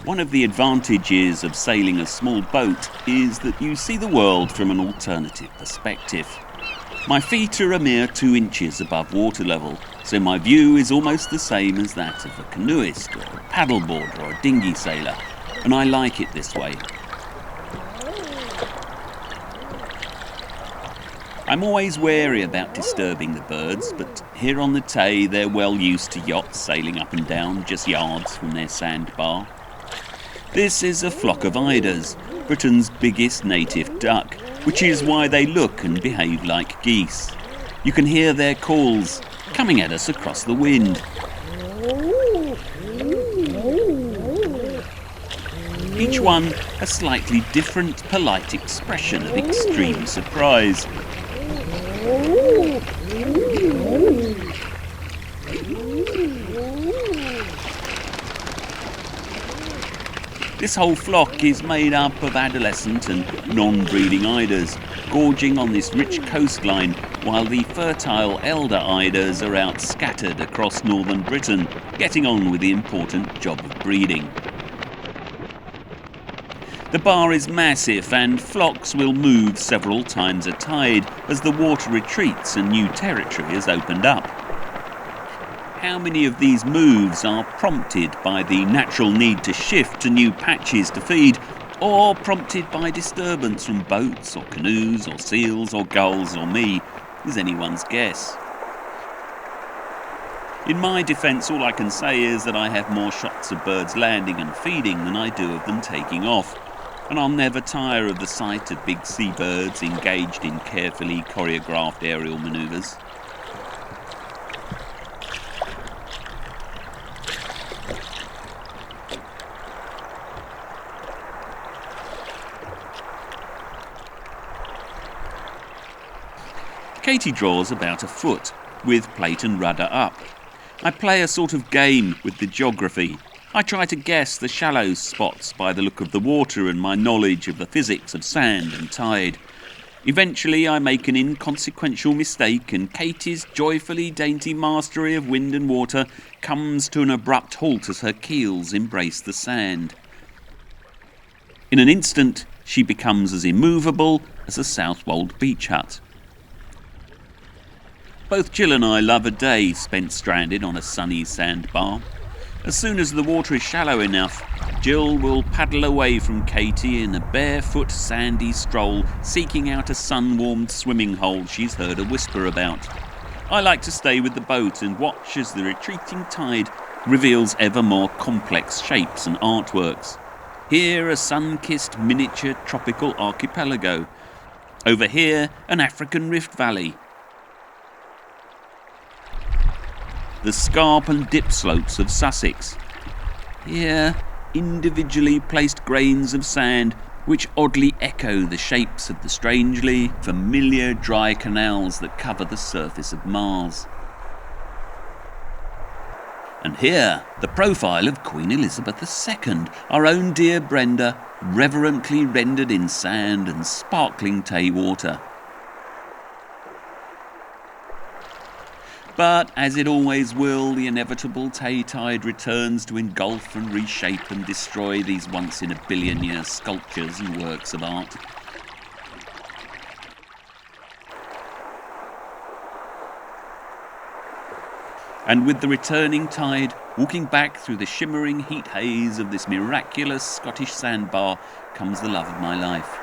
One of the advantages of sailing a small boat is that you see the world from an alternative perspective. My feet are a mere 2 inches above water level, so my view is almost the same as that of a canoeist or a paddleboarder or a dinghy sailor, and I like it this way. I'm always wary about disturbing the birds, but here on the Tay they're well used to yachts sailing up and down just yards from their sandbar. This is a flock of eiders, Britain's biggest native duck, which is why they look and behave like geese. You can hear their calls coming at us across the wind. Each one a slightly different polite expression of extreme surprise. This whole flock is made up of adolescent and non-breeding eiders, gorging on this rich coastline, while the fertile elder eiders are out scattered across northern Britain, getting on with the important job of breeding. The bar is massive and flocks will move several times a tide as the water retreats and new territory is opened up. How many of these moves are prompted by the natural need to shift to new patches to feed, or prompted by disturbance from boats or canoes or seals or gulls or me, is anyone's guess. In my defence, all I can say is that I have more shots of birds landing and feeding than I do of them taking off, and I'll never tire of the sight of big seabirds engaged in carefully choreographed aerial manoeuvres. Katie draws about a foot, with plate and rudder up. I play a sort of game with the geography. I try to guess the shallow spots by the look of the water and my knowledge of the physics of sand and tide. Eventually I make an inconsequential mistake and Katie's joyfully dainty mastery of wind and water comes to an abrupt halt as her keels embrace the sand. In an instant she becomes as immovable as a Southwold beach hut. Both Jill and I love a day spent stranded on a sunny sandbar. As soon as the water is shallow enough, Jill will paddle away from Katie in a barefoot sandy stroll, seeking out a sun-warmed swimming hole she's heard a whisper about. I like to stay with the boat and watch as the retreating tide reveals ever more complex shapes and artworks. Here a sun-kissed miniature tropical archipelago. Over here an African rift valley. The scarp and dip slopes of Sussex. Here, individually placed grains of sand which oddly echo the shapes of the strangely familiar dry canals that cover the surface of Mars. And here, the profile of Queen Elizabeth II, our own dear Brenda, reverently rendered in sand and sparkling Tay water. But, as it always will, the inevitable Tay tide returns to engulf and reshape and destroy these once-in-a-billion-year sculptures and works of art. And with the returning tide, walking back through the shimmering heat haze of this miraculous Scottish sandbar, comes the love of my life.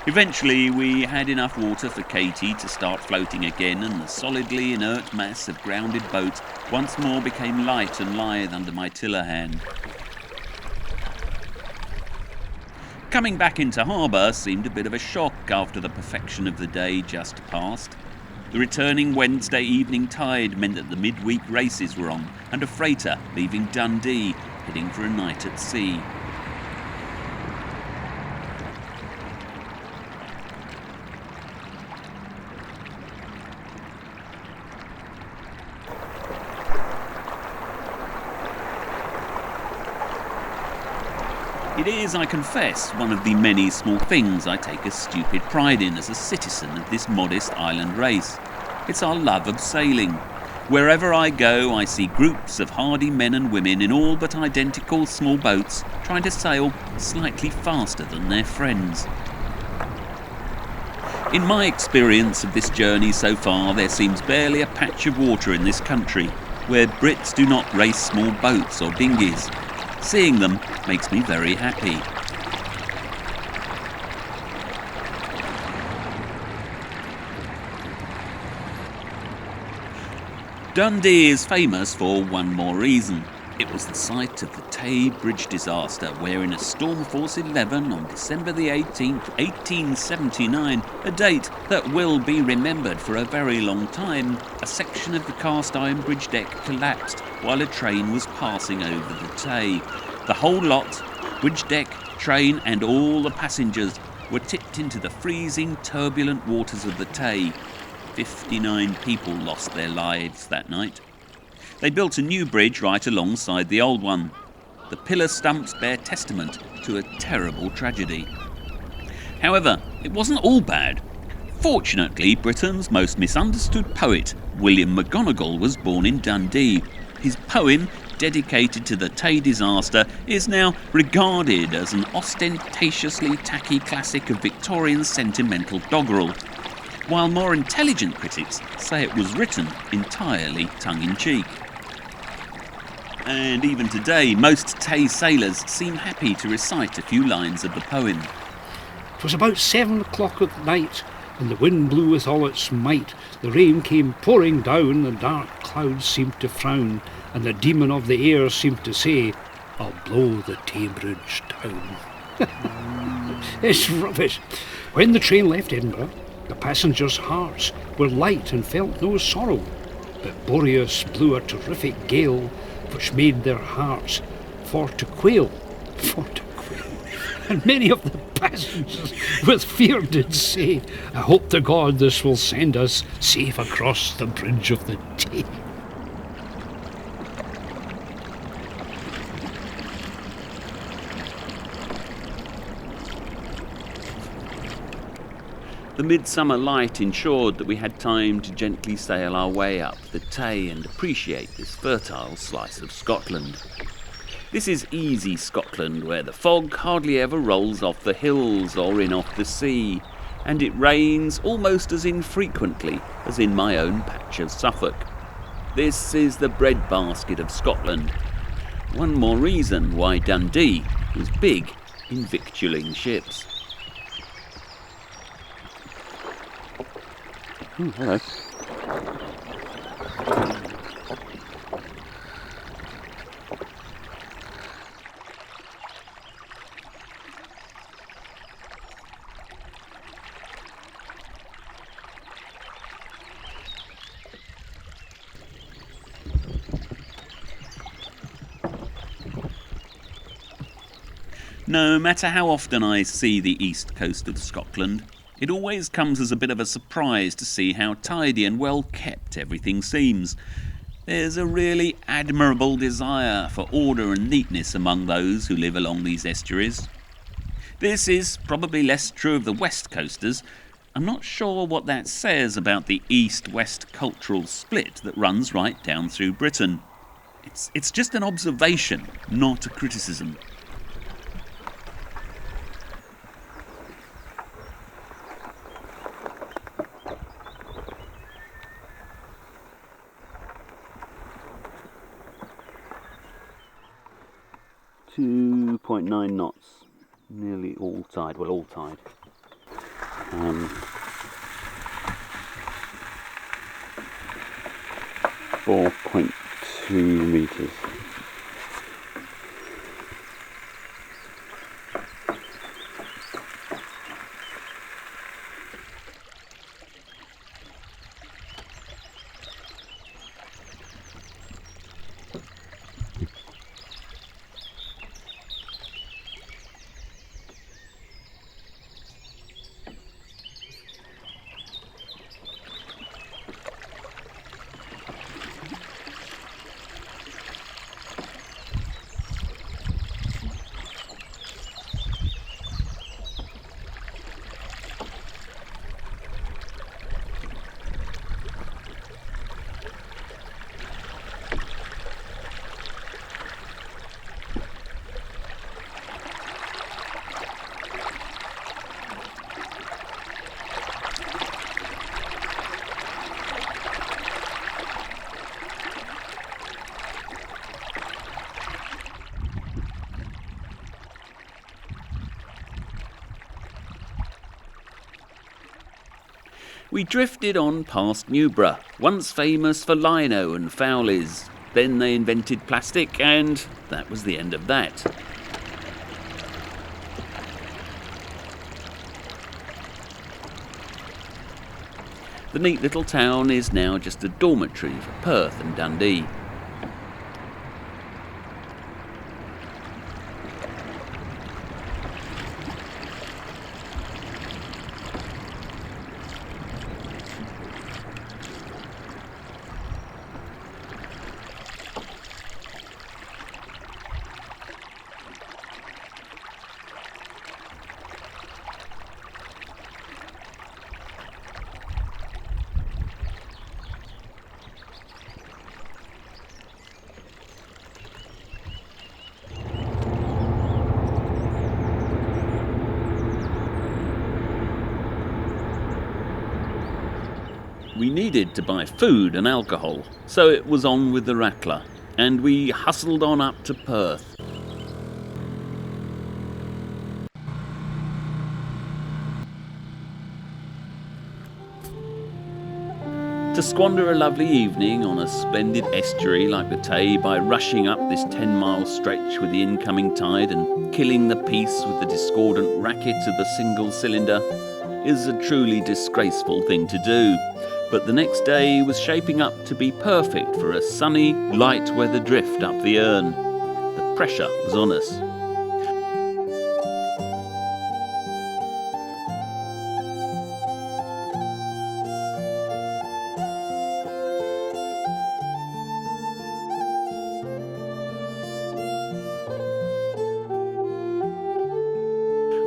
Eventually we had enough water for Katie to start floating again, and the solidly inert mass of grounded boat once more became light and lithe under my tiller hand. Coming back into harbour seemed a bit of a shock after the perfection of the day just passed. The returning Wednesday evening tide meant that the midweek races were on, and a freighter leaving Dundee, heading for a night at sea. It is, I confess, one of the many small things I take a stupid pride in as a citizen of this modest island race. It's our love of sailing. Wherever I go, I see groups of hardy men and women in all but identical small boats trying to sail slightly faster than their friends. In my experience of this journey so far, there seems barely a patch of water in this country where Brits do not race small boats or dinghies. Seeing them makes me very happy. Dundee is famous for one more reason. It was the site of the Tay Bridge disaster, where in a storm force 11 on December the 18th, 1879, a date that will be remembered for a very long time, a section of the cast iron bridge deck collapsed while a train was passing over the Tay. The whole lot, bridge deck, train and all the passengers, were tipped into the freezing, turbulent waters of the Tay. 59 people lost their lives that night. They built a new bridge right alongside the old one. The pillar stumps bear testament to a terrible tragedy. However, it wasn't all bad. Fortunately, Britain's most misunderstood poet, William McGonagall, was born in Dundee. His poem, dedicated to the Tay disaster, is now regarded as an ostentatiously tacky classic of Victorian sentimental doggerel, while more intelligent critics say it was written entirely tongue-in-cheek. And even today, most Tay sailors seem happy to recite a few lines of the poem. "'Twas about 7 o'clock at night, and the wind blew with all its might. The rain came pouring down, the dark clouds seemed to frown, and the demon of the air seemed to say, I'll blow the Tay Bridge down." It's rubbish. When the train left Edinburgh, the passengers' hearts were light and felt no sorrow, but Boreas blew a terrific gale, which made their hearts for to quail. And many of the passengers with fear did say, I hope to God this will send us safe across the bridge of the Tay. The midsummer light ensured that we had time to gently sail our way up the Tay and appreciate this fertile slice of Scotland. This is easy Scotland, where the fog hardly ever rolls off the hills or in off the sea, and it rains almost as infrequently as in my own patch of Suffolk. This is the breadbasket of Scotland. One more reason why Dundee is big in victualling ships. Hello. No matter how often I see the east coast of Scotland, it always comes as a bit of a surprise to see how tidy and well kept everything seems. There's a really admirable desire for order and neatness among those who live along these estuaries. This is probably less true of the west coasters. I'm not sure what that says about the east-west cultural split that runs right down through Britain. It's just an observation, not a criticism. .9 knots, nearly all tide, well all tide. 4.2 metres. We drifted on past Newborough, once famous for lino and fowlies. Then they invented plastic, and that was the end of that. The neat little town is now just a dormitory for Perth and Dundee. We needed to buy food and alcohol, so it was on with the rattler, and we hustled on up to Perth. To squander a lovely evening on a splendid estuary like the Tay by rushing up this 10-mile stretch with the incoming tide and killing the peace with the discordant racket of the single cylinder is a truly disgraceful thing to do. But the next day was shaping up to be perfect for a sunny, light weather drift up the Erne. The pressure was on us.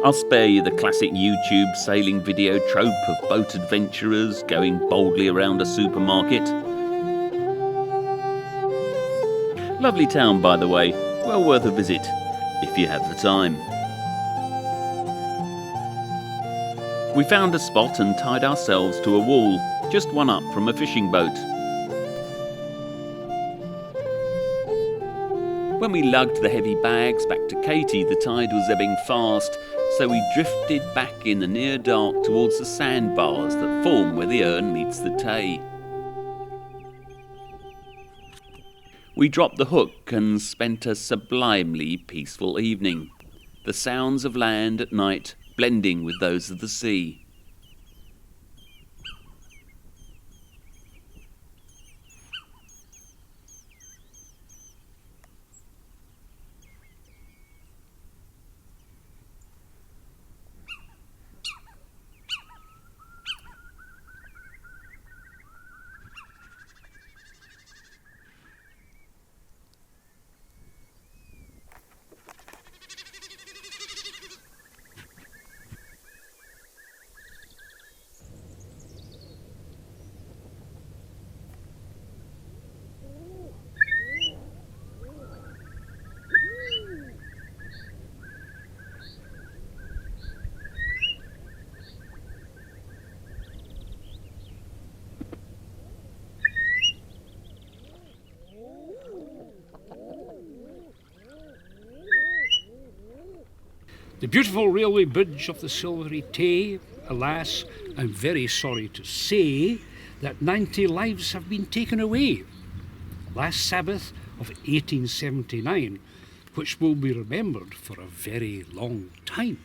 I'll spare you the classic YouTube sailing video trope of boat adventurers going boldly around a supermarket. Lovely town, by the way, well worth a visit, if you have the time. We found a spot and tied ourselves to a wall, just one up from a fishing boat. When we lugged the heavy bags back to Katie, the tide was ebbing fast, so we drifted back in the near dark towards the sandbars that form where the Erne meets the Tay. We dropped the hook and spent a sublimely peaceful evening, the sounds of land at night blending with those of the sea. The beautiful railway bridge of the silvery Tay, alas, I'm very sorry to say that 90 lives have been taken away. Last Sabbath of 1879, which will be remembered for a very long time.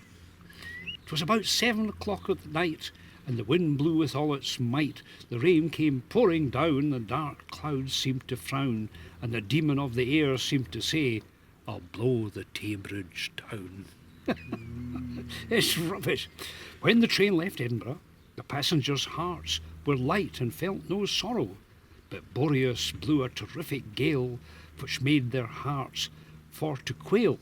It was about 7 o'clock at night, and the wind blew with all its might. The rain came pouring down, the dark clouds seemed to frown, and the demon of the air seemed to say, I'll blow the Tay Bridge down. It's rubbish. When the train left Edinburgh, the passengers' hearts were light and felt no sorrow, but Boreas blew a terrific gale, which made their hearts for to quail.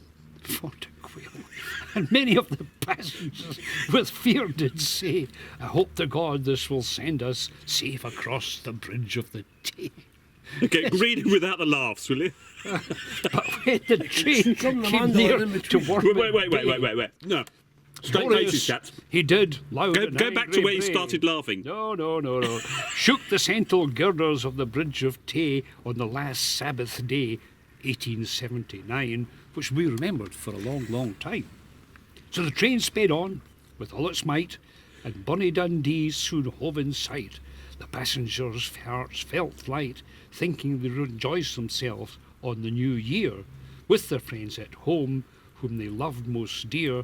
And many of the passengers with fear did say, I hope to God this will send us safe across the bridge of the Tay. Okay, read it without the laughs, will you? But when the train came near to Wormwood Wait. No. Straight Boreas, faces, chaps. he did, loud and Go back to angry where you bray. started laughing. No. Shook the central girders of the bridge of Tay on the last Sabbath day, 1879, which we remembered for a long, long time. So the train sped on with all its might, and bonny Dundee soon hove in sight. The passengers' hearts felt light, thinking they rejoiced themselves on the new year, with their friends at home, whom they loved most dear,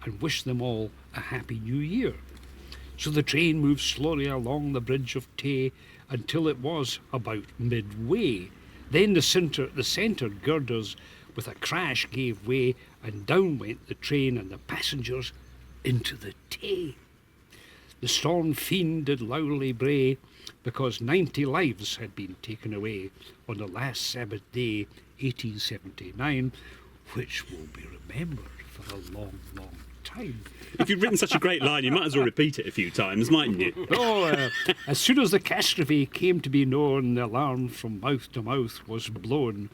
and wished them all a happy new year. So the train moved slowly along the bridge of Tay until it was about midway. Then the centre girders with a crash gave way, and down went the train and the passengers into the Tay. The storm fiend did loudly bray, because 90 lives had been taken away on the last Sabbath day, 1879, which will be remembered for a long, long time. If you've written such a great line, you might as well repeat it a few times, mightn't you? As soon as the catastrophe came to be known, the alarm from mouth to mouth was blown.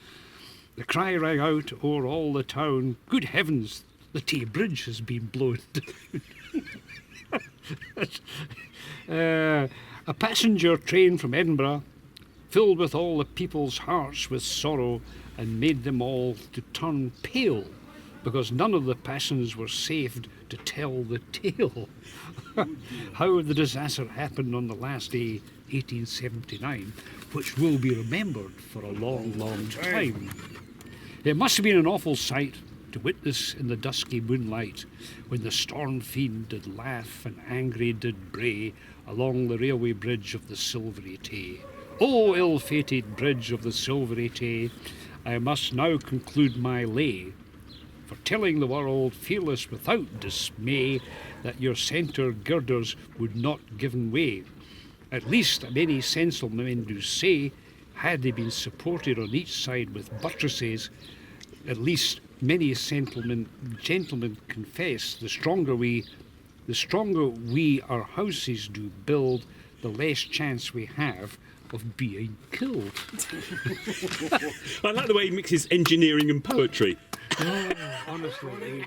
The cry rang out o'er all the town, "Good heavens, the Tay Bridge has been blown down." A passenger train from Edinburgh filled with all the people's hearts with sorrow, and made them all to turn pale, because none of the passengers were saved to tell the tale. How the disaster happened on the last day, 1879, which will be remembered for a long, long time. It must have been an awful sight to witness in the dusky moonlight, when the storm fiend did laugh and angry did bray along the railway bridge of the Silvery Tay. O ill-fated bridge of the Silvery Tay, I must now conclude my lay, for telling the world, fearless without dismay, that your centre girders would not given way. At least many sensible men do say, had they been supported on each side with buttresses, at least many gentlemen confess, the stronger we our houses do build, the less chance we have of being killed. I like the way he mixes engineering and poetry. Honestly.